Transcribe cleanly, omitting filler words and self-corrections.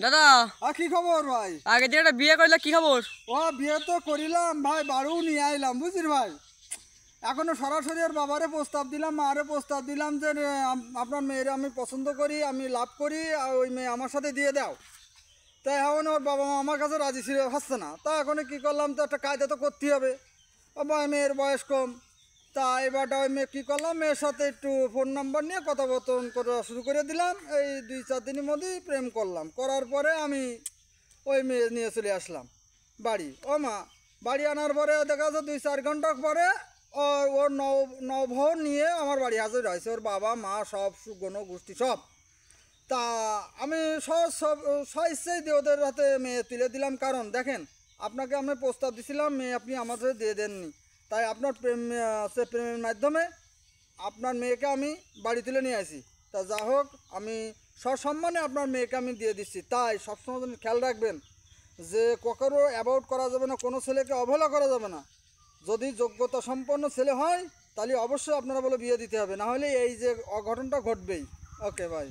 দাদা কি খবর ভাই? আগে যে একটা বিয়ে করলে কি খবর? বিয়ে তো করিলাম ভাই, বাড়িও নিয়ে আইলাম বুঝলি ভাই। এখনো সরাসরি ওর বাবারে প্রস্তাব দিলাম, মারে প্রস্তাব দিলাম যে আপনার মেয়েরে আমি পছন্দ করি, আমি লাভ করি, আর ওই মেয়ে আমার সাথে দিয়ে দাও। তাই এখন ওর বাবা মা আমার কাছে রাজি ছিল হচ্ছে না। তা এখন কি করলাম, তো একটা কায়দা তো করতেই হবে। মেয়ের বয়স কম, তা এবারটা ওই মেয়ে কী করলাম, মেয়ের সাথে একটু ফোন নাম্বার নিয়ে কথাবার্তন করা শুরু করে দিলাম। এই 2-4 দিনের মধ্যেই প্রেম করলাম। করার পরে আমি ওই মেয়ে নিয়ে চলে আসলাম বাড়ি। মা, বাড়ি আনার পরে দেখা যাচ্ছে 2-4 ঘন্টা পরে ওর নবহর নিয়ে আমার বাড়ি হাজির হয়েছে, ওর বাবা মা সব সুগণ গোষ্ঠী সব। তা আমি স্বেচ্ছাই দিয়ে ওদের হাতে মেয়ে তুলে দিলাম। কারণ দেখেন, আপনাকে আমি প্রস্তাব দিছিলাম, মেয়ে আপনি আমার সাথে দিয়ে দেননি। তাই আপনার প্রেমের মাধ্যমে আপনার মেয়েকে আমি বাড়ি তুলে নিয়ে আসি। তা যা হোক, আমি সসম্মানে আপনার মেয়েকে আমি দিয়ে দিচ্ছি। তাই সবসময় খেয়াল রাখবেন যে কখনো অ্যাভয়েড করা যাবে না, কোনো ছেলেকে অবহেলা করা যাবে না। যদি যোগ্যতা সম্পন্ন ছেলে হয় তাহলে অবশ্যই আপনারা বলে বিয়ে দিতে হবে, না হলে এই যে অঘটনটা ঘটবেই। ওকে ভাই।